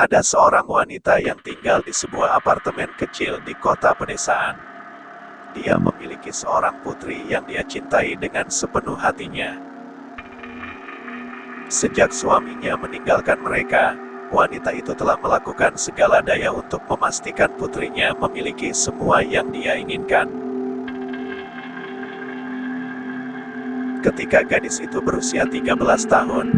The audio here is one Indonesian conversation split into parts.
Ada seorang wanita yang tinggal di sebuah apartemen kecil di kota pedesaan. Dia memiliki seorang putri yang dia cintai dengan sepenuh hatinya. Sejak suaminya meninggalkan mereka, wanita itu telah melakukan segala daya untuk memastikan putrinya memiliki semua yang dia inginkan. Ketika gadis itu berusia 13 tahun,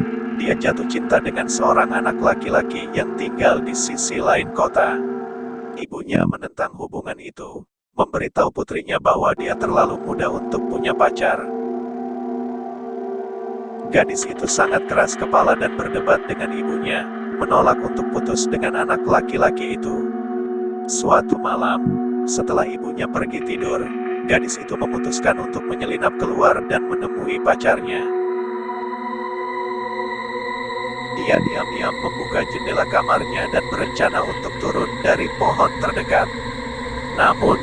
dia jatuh cinta dengan seorang anak laki-laki yang tinggal di sisi lain kota. Ibunya menentang hubungan itu, memberitahu putrinya bahwa dia terlalu muda untuk punya pacar. Gadis itu sangat keras kepala dan berdebat dengan ibunya, menolak untuk putus dengan anak laki-laki itu. Suatu malam, setelah ibunya pergi tidur, gadis itu memutuskan untuk menyelinap keluar dan menemui pacarnya. Dia diam-diam membuka jendela kamarnya dan berencana untuk turun dari pohon terdekat. Namun,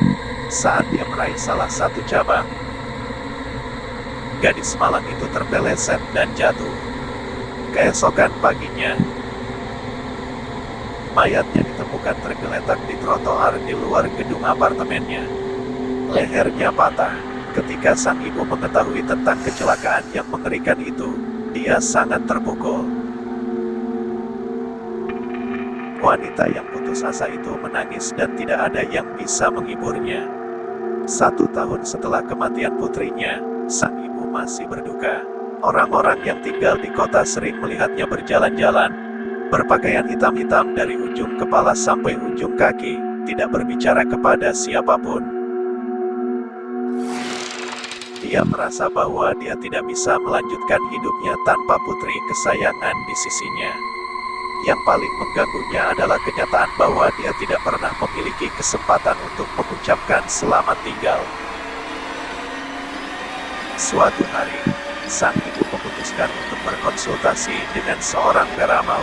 saat dia meraih salah satu cabang, gadis malang itu terpeleset dan jatuh. Keesokan paginya, mayatnya ditemukan tergeletak di trotoar di luar gedung apartemennya. Lehernya patah. Ketika sang ibu mengetahui tentang kecelakaan yang mengerikan itu, dia sangat terpukul. Wanita yang putus asa itu menangis dan tidak ada yang bisa menghiburnya. 1 tahun setelah kematian putrinya, sang ibu masih berduka. Orang-orang yang tinggal di kota sering melihatnya berjalan-jalan, berpakaian hitam-hitam dari ujung kepala sampai ujung kaki, tidak berbicara kepada siapapun. Dia merasa bahwa dia tidak bisa melanjutkan hidupnya tanpa putri kesayangan di sisinya. Yang paling mengganggunya adalah kenyataan bahwa dia tidak pernah memiliki kesempatan untuk mengucapkan selamat tinggal. Suatu hari, sang ibu memutuskan untuk berkonsultasi dengan seorang peramal.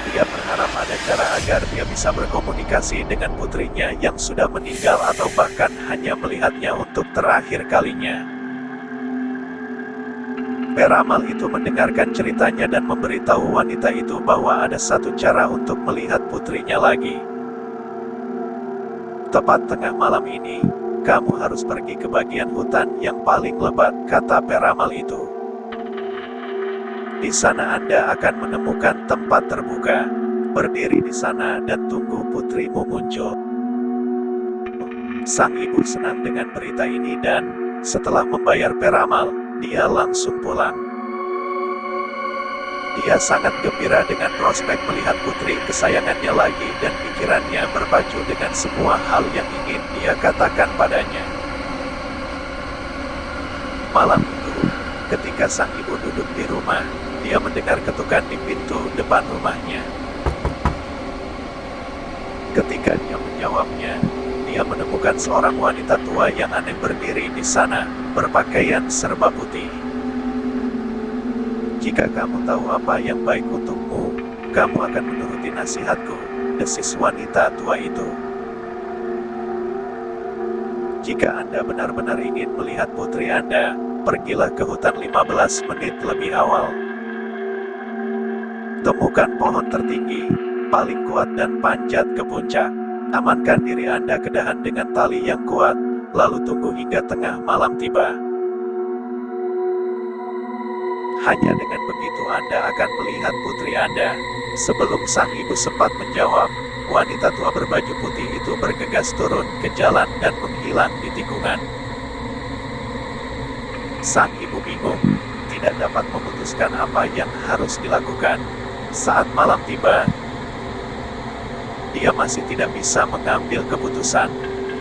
Dia berharap ada cara agar dia bisa berkomunikasi dengan putrinya yang sudah meninggal atau bahkan hanya melihatnya untuk terakhir kalinya. Peramal itu mendengarkan ceritanya dan memberitahu wanita itu bahwa ada satu cara untuk melihat putrinya lagi. Tepat tengah malam ini, kamu harus pergi ke bagian hutan yang paling lebat, kata peramal itu. Di sana Anda akan menemukan tempat terbuka. Berdiri di sana dan tunggu putrimu muncul. Sang ibu senang dengan berita ini dan, setelah membayar peramal, dia langsung pulang. Dia sangat gembira dengan prospek melihat putri kesayangannya lagi dan pikirannya berpacu dengan semua hal yang ingin dia katakan padanya. Malam itu, ketika sang ibu duduk di rumah, dia mendengar ketukan di pintu depan rumahnya. Ketika dia menjawabnya, dia menemukan seorang wanita tua yang aneh berdiri di sana, berpakaian serba putih. Jika kamu tahu apa yang baik untukmu, kamu akan menuruti nasihatku, desis wanita tua itu. Jika Anda benar-benar ingin melihat putri Anda, pergilah ke hutan 15 menit lebih awal. Temukan pohon tertinggi, paling kuat dan panjat ke puncak. Amankan diri Anda ke dahan dengan tali yang kuat, lalu tunggu hingga tengah malam tiba. Hanya dengan begitu Anda akan melihat putri Anda. Sebelum sang ibu sempat menjawab, wanita tua berbaju putih itu bergegas turun ke jalan dan menghilang di tikungan. Sang ibu bingung, tidak dapat memutuskan apa yang harus dilakukan. Saat malam tiba, dia masih tidak bisa mengambil keputusan.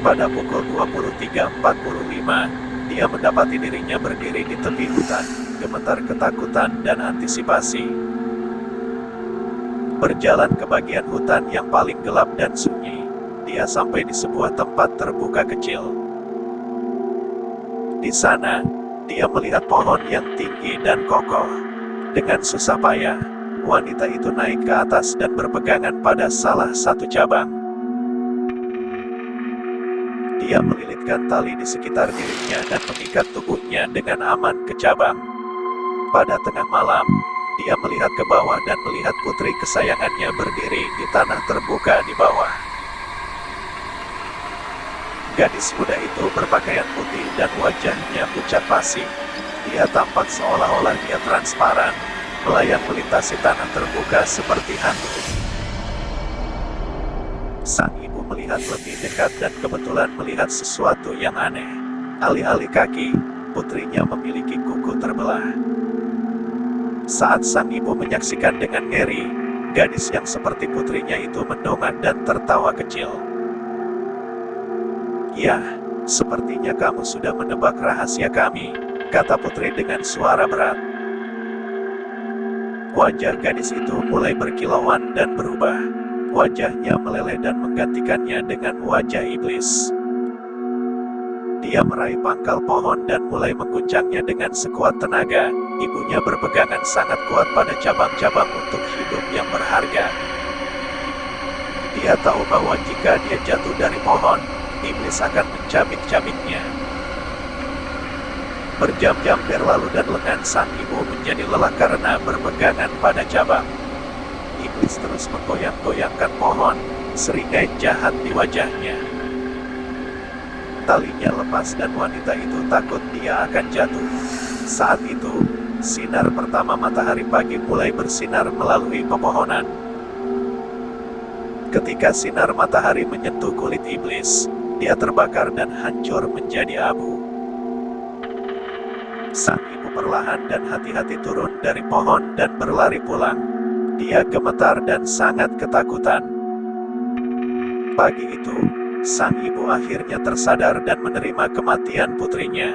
Pada pukul 23.45, dia mendapati dirinya berdiri di tepi hutan, gemetar ketakutan dan antisipasi. Berjalan ke bagian hutan yang paling gelap dan sunyi, dia sampai di sebuah tempat terbuka kecil. Di sana, dia melihat pohon yang tinggi dan kokoh. Dengan susah payah, wanita itu naik ke atas dan berpegangan pada salah satu cabang. Dia melilitkan tali di sekitar dirinya dan mengikat tubuhnya dengan aman ke cabang. Pada tengah malam, Dia melihat ke bawah dan melihat putri kesayangannya berdiri di tanah terbuka di bawah. Gadis muda itu berpakaian putih dan wajahnya pucat pasi. Dia tampak seolah-olah dia transparan, melayang melintasi tanah terbuka seperti hantu. Sang ibu melihat lebih dekat dan kebetulan melihat sesuatu yang aneh. Alih-alih kaki, putrinya memiliki kuku terbelah. Saat sang ibu menyaksikan dengan ngeri, gadis yang seperti putrinya itu mendongak dan tertawa kecil. "Ya, sepertinya kamu sudah menebak rahasia kami," kata putri dengan suara berat. Wajah gadis itu mulai berkilauan dan berubah. Wajahnya meleleh dan menggantikannya dengan wajah iblis. Dia meraih pangkal pohon dan mulai mengguncangnya dengan sekuat tenaga. Ibunya berpegangan sangat kuat pada cabang-cabang untuk hidup yang berharga. Dia tahu bahwa jika dia jatuh dari pohon, iblis akan mencabik-cabiknya. Berjam-jam berlalu dan lengan sang ibu menjadi lelah karena berpegangan pada cabang. Iblis terus menggoyang-goyangkan pohon, seringai jahat di wajahnya. Talinya lepas dan wanita itu takut dia akan jatuh. Saat itu, sinar pertama matahari pagi mulai bersinar melalui pepohonan. Ketika sinar matahari menyentuh kulit iblis, dia terbakar dan hancur menjadi abu. Sang ibu perlahan dan hati-hati turun dari pohon dan berlari pulang. Dia gemetar dan sangat ketakutan. Pagi itu, sang ibu akhirnya tersadar dan menerima kematian putrinya.